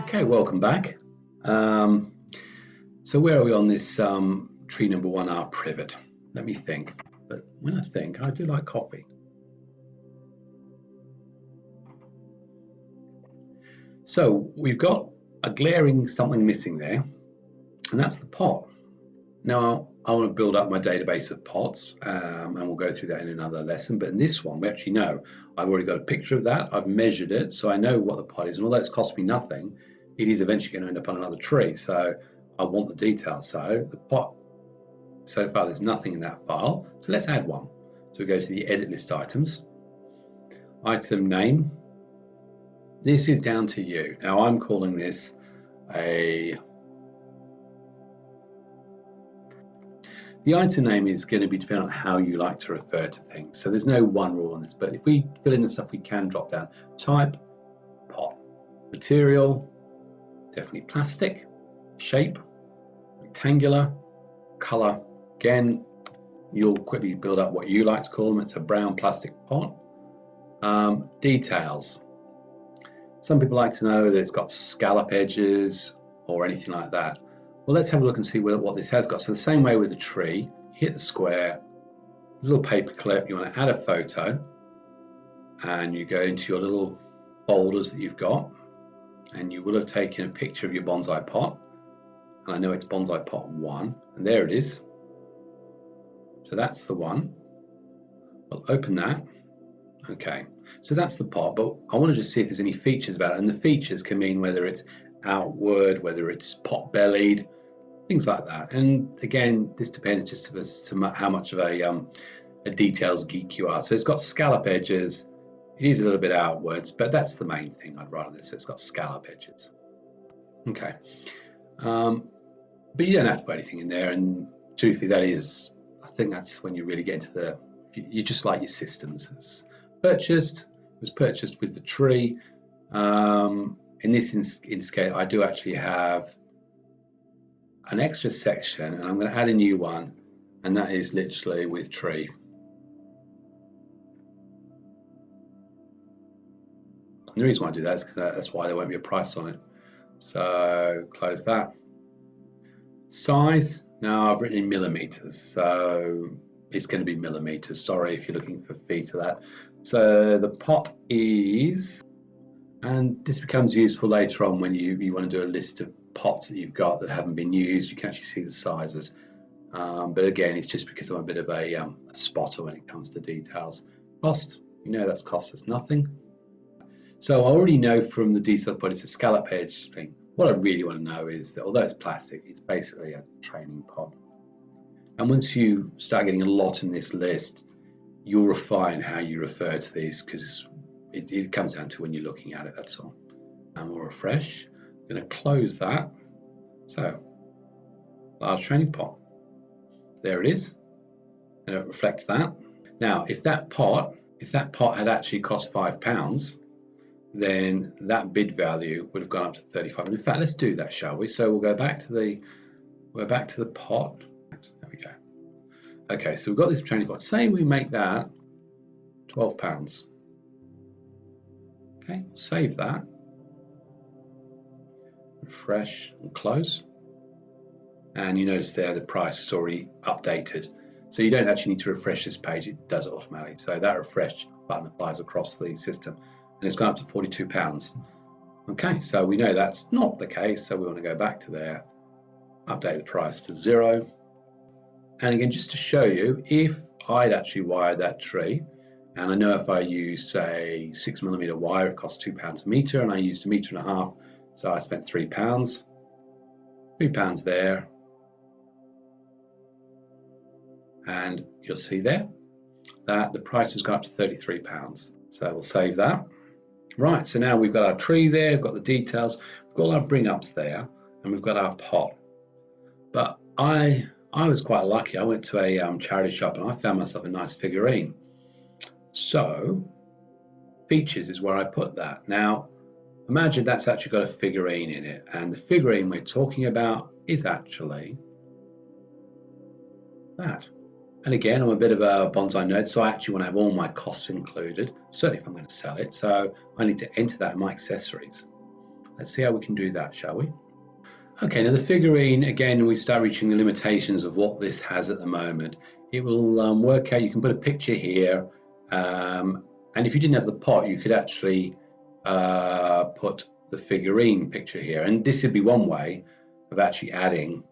Okay, welcome back. So where are we on this tree number 1R privet? Let me think. But when I think, I do like coffee. So we've got a glaring something missing there, and that's the pot. Now I want to build up my database of pots, and we'll go through that in another lesson. But in this one, we actually know I've already got a picture of that. I've measured it, so I know what the pot is. And although it's cost me nothing, it is eventually going to end up on another tree. So I want the details. So the pot, so far there's nothing in that file. So let's add one. So we go to the edit list items, item name. This is down to you. Now I'm calling this the item name is going to be dependent on how you like to refer to things. So there's no one rule on this, but if we fill in the stuff, we can drop down type, pot, material, definitely plastic, shape, rectangular, color. Again, you'll quickly build up what you like to call them. It's a brown plastic pot. Details. Some people like to know that it's got scallop edges or anything like that. Well, let's have a look and see what this has got. So the same way with the tree, hit the square, little paper clip, you want to add a photo, and you go into your little folders that you've got, and you will have taken a picture of your bonsai pot. And I know it's bonsai pot 1, and there it is. So that's the one. We'll open that. Okay, so that's the pot, but I want to just see if there's any features about it. And the features can mean whether it's outward, whether it's pot bellied, things like that. And again, this depends just as to how much of a details geek you are. So it's got scallop edges. It is a little bit outwards, but that's the main thing I'd write on this. So it's got scallop edges. Okay, but you don't have to put anything in there. And truthfully, that is, I think that's when you really get into you just like your systems. It's purchased. It was purchased with the tree. In this case, I do actually have an extra section, and I'm going to add a new one, and that is literally with tree. And the reason why I do that is because that's why there won't be a price on it. So close that. Size. Now I've written in millimeters, so it's going to be millimeters. Sorry if you're looking for feet of that. So the pot is, and this becomes useful later on when you want to do a list of pots that you've got that haven't been used. You can actually see the sizes. But again, it's just because I'm a bit of a spotter when it comes to details. Cost, you know that's cost us nothing. So I already know from the detail pot it's a scallop edge thing. What I really want to know is that although it's plastic, it's basically a training pot. And once you start getting a lot in this list, you'll refine how you refer to these, because it comes down to when you're looking at it, that's all. And we'll refresh. I'm going to close that. So, large training pot. There it is. And it reflects that. Now, if that pot had actually cost £5, then that bid value would have gone up to 35. And in fact, let's do that, shall we? So we'll go back to the pot. There we go. Okay, so we've got this training pot. Say we make that £12. Okay, save that. Refresh and close. And you notice there the price is already updated. So you don't actually need to refresh this page, it does it automatically. So that refresh button applies across the system. And it's gone up to £42. Okay, so we know that's not the case, so we want to go back to there, update the price to 0. And again, just to show you, if I'd actually wired that tree, and I know if I use, say, 6mm wire, it costs £2 a meter, and I used 1.5 meters, so I spent £3. £3 there. And you'll see there that the price has gone up to £33. So we'll save that. Right, so now we've got our tree there, we've got the details, we've got our bring-ups there, and we've got our pot. But I was quite lucky. I went to a charity shop and I found myself a nice figurine. So features is where I put that. Now imagine that's actually got a figurine in it, and the figurine we're talking about is actually that. And again, I'm a bit of a bonsai nerd, so I actually want to have all my costs included, certainly if I'm going to sell it. So I need to enter that in my accessories. Let's see how we can do that, shall we? Okay, now the figurine, again, we start reaching the limitations of what this has at the moment. It will work out, you can put a picture here, and if you didn't have the pot, you could actually put the figurine picture here. And this would be one way of actually adding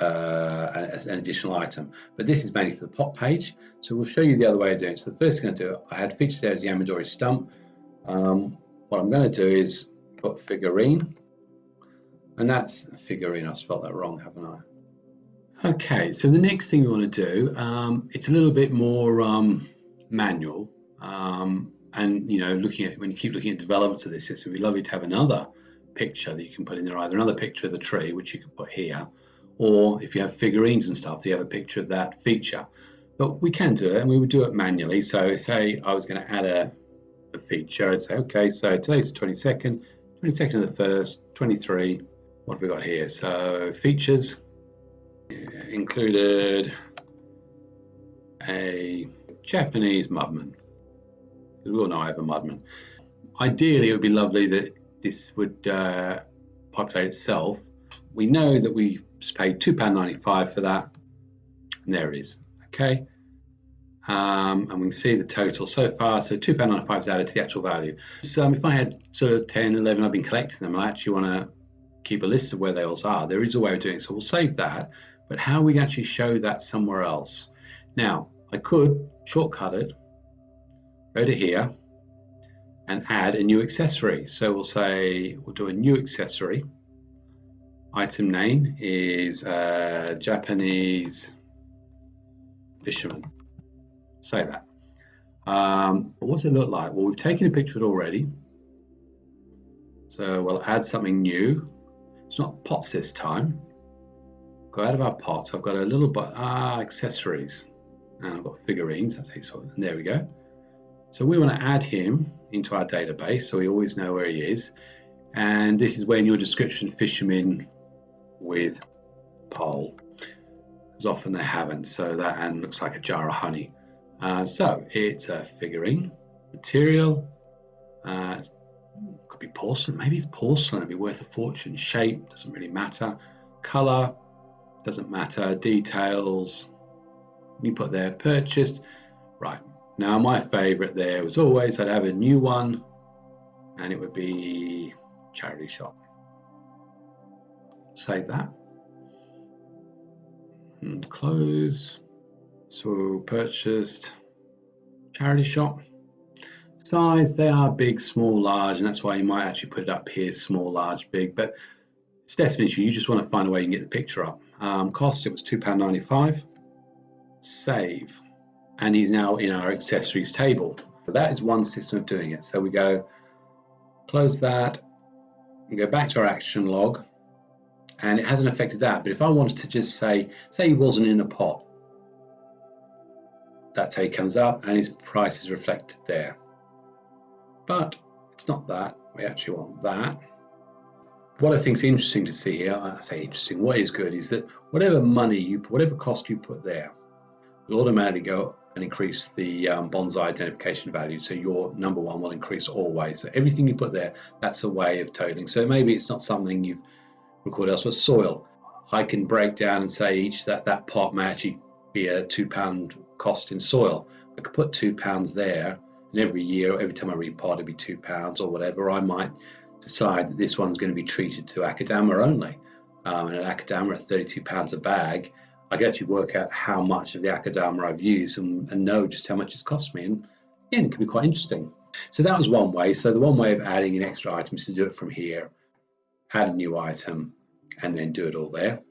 an additional item. But this is mainly for the pot page, so we'll show you the other way of doing it. So the first thing I do, I had features there as the Amadori stump. What I'm going to do is put figurine. And that's a figurine. I've spelled that wrong, haven't I? Okay, so the next thing we want to do, it's a little bit more manual. And you know, when you keep looking at developments of this, it would be lovely to have another picture that you can put in there, either another picture of the tree, which you can put here, or if you have figurines and stuff, you have a picture of that feature. But we can do it, and we would do it manually. So say I was going to add a feature, I'd say, okay, so today's the 22nd of the 1st, 23. What have we got here? So features included a Japanese Mudman. We all know I have a Mudman. Ideally, it would be lovely that this would populate itself. We know that we paid £2.95 for that, and there it is. Okay, and we can see the total so far. So £2.95 is added to the actual value. So if I had sort of 10, 11, I've been collecting them, I actually want to keep a list of where they all are. There is a way of doing it, so we'll save that. But how we actually show that somewhere else? Now, I could shortcut it, go to here, and add a new accessory. So we'll say, we'll do a new accessory. Item name is Japanese fisherman. Say that. What's it look like? Well, we've taken a picture of it already. So we'll add something new. It's not pots this time. Go out of our pots. I've got a little bit accessories, and I've got figurines. That's his one. And there we go. So we want to add him into our database, so we always know where he is. And this is where in your description, fish him in with pole, because often they haven't. So that and looks like a jar of honey. So it's a figurine material. Could be porcelain. Maybe it's porcelain. It'd be worth a fortune. Shape doesn't really matter. Color doesn't matter. Details you put there. Purchased. Right. Now my favorite there was always I'd have a new one, and it would be charity shop. Save that. And close. So purchased, charity shop. Size, they are big, small, large, and that's why you might actually put it up here, small, large, big, but it's definition. You just want to find a way you can get the picture up. Cost, it was £2.95. Save. And he's now in our accessories table. But that is one system of doing it. So we go, close that, and go back to our action log, and it hasn't affected that. But if I wanted to just say he wasn't in a pot, that's how he comes up, and his price is reflected there. But it's not that. We actually want that. What I think is interesting to see here, I say interesting, what is good is that whatever cost you put there will automatically go and increase the bonsai identification value. So your number one will increase always. So everything you put there, that's a way of totaling. So maybe it's not something you've recorded elsewhere. Soil, I can break down and say each that pot may actually be a £2 cost in soil. I could put £2 there, and every year, every time I repot, it'd be £2 or whatever. I might decide that this one's going to be treated to Akadama only. And an Akadama at £32 a bag, I can actually work out how much of the Akadama I've used and know just how much it's cost me. And again, it can be quite interesting. So that was one way. So the one way of adding an extra item is to do it from here, add a new item, and then do it all there,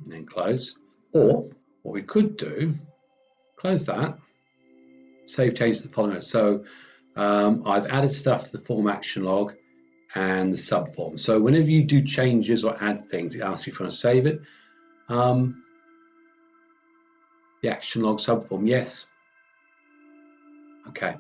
and then close. Or what we could do, close that, save change to the following. So I've added stuff to the form action log and the subform. So whenever you do changes or add things, it asks you if you want to save it. The action log subform, yes. Okay.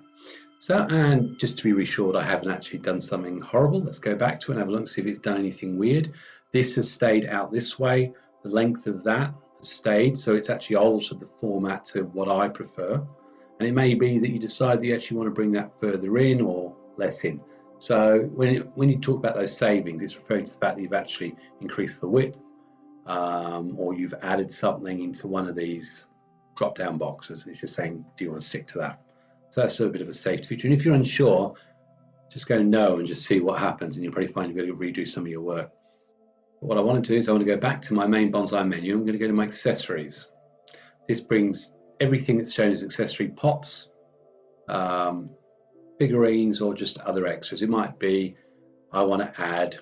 So, and just to be reassured, I haven't actually done something horrible. Let's go back to it and have a look and see if it's done anything weird. This has stayed out this way. The length of that has stayed, so it's actually altered the format to what I prefer. And it may be that you decide that you actually want to bring that further in or less in. So when you talk about those savings, it's referring to the fact that you've actually increased the width, or you've added something into one of these drop-down boxes. It's just saying, do you want to stick to that? So that's a bit of a safety feature. And if you're unsure, just go no and just see what happens, and you'll probably find you've got to redo some of your work. But what I want to do is I want to go back to my main bonsai menu. I'm going to go to my accessories. This brings everything that's shown as accessory pots, figurines, or just other extras. It might be, I want to add,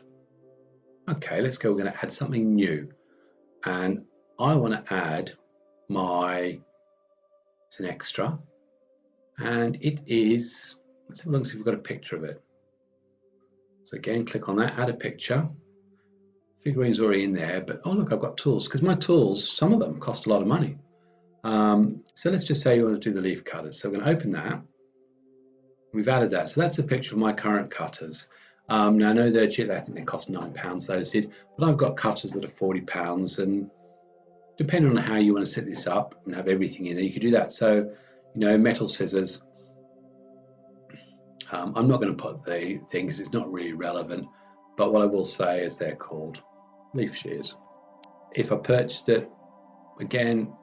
okay, let's go, we're going to add something new. And I want to add it's an extra, and it is, let's have a look and see if we've got a picture of it. So again, click on that, add a picture. Figurine's already in there, but oh look, I've got tools, because my tools, some of them cost a lot of money. So let's just say you want to do the leaf cutters. So we're going to open that. We've added that. So that's a picture of my current cutters. Now I know they're cheap, I think they cost £9, those did, but I've got cutters that are £40, and depending on how you want to set this up and have everything in there, you could do that. So, metal scissors. I'm not going to put the thing because it's not really relevant, but what I will say is they're called leaf shears. If I purchased it, again,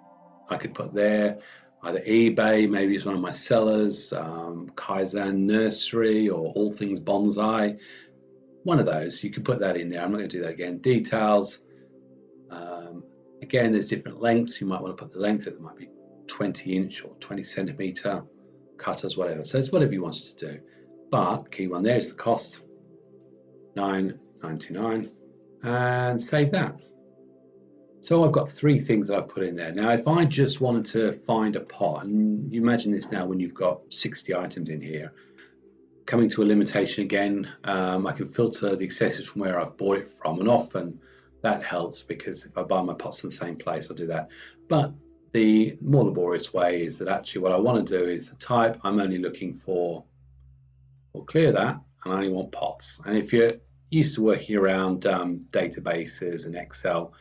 I could put there either eBay, maybe it's one of my sellers, Kaizen Nursery, or All Things Bonsai. One of those, you could put that in there. I'm not going to do that again. Details. Again, there's different lengths. You might want to put the length. It might be 20-inch or 20-centimeter cutters, whatever. So it's whatever you want to do. But key one there is the cost, $9.99, and save that. So I've got 3 things that I've put in there. Now, if I just wanted to find a pot, and you imagine this now when you've got 60 items in here, coming to a limitation again, I can filter the accessories from where I've bought it from, and often that helps because if I buy my pots in the same place, I'll do that. But the more laborious way is that actually what I want to do is the type. I'm only looking for, we'll clear that, and I only want pots. And if you're used to working around databases and Excel,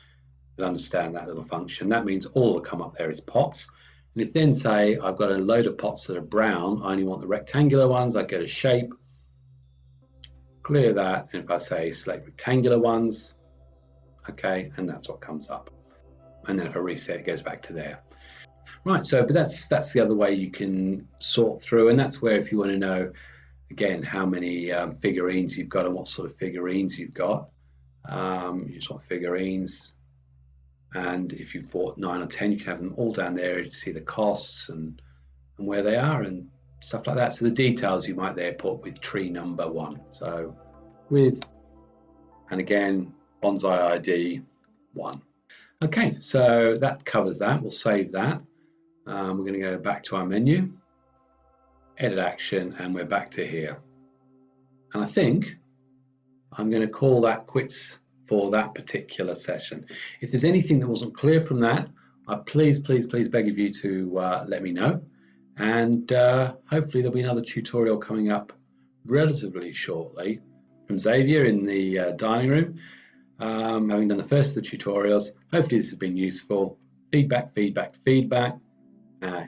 you'll understand that little function. That means all will come up there is pots. And if then say I've got a load of pots that are brown, I only want the rectangular ones, I go to shape, clear that, and if I say select rectangular ones, okay, and that's what comes up. And then if I reset, it goes back to there. Right, so but that's the other way you can sort through, and that's where if you want to know again how many figurines you've got and what sort of figurines you've got, you just want figurines. And if you've bought 9 or 10, you can have them all down there to see the costs and where they are and stuff like that. So the details you might there put with tree number 1. So with, and again, Bonsai ID 1. Okay, so that covers that. We'll save that. We're going to go back to our menu, edit action, and we're back to here. And I think I'm going to call that quits for that particular session. If there's anything that wasn't clear from that, I please beg of you to let me know. And hopefully there'll be another tutorial coming up relatively shortly from Xavier in the dining room. Having done the first of the tutorials, hopefully this has been useful. Feedback.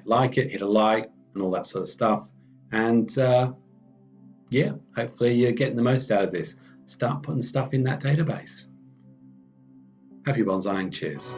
Like it, hit a like, and all that sort of stuff. And yeah, hopefully you're getting the most out of this. Start putting stuff in that database. Happy bonsaiing, cheers.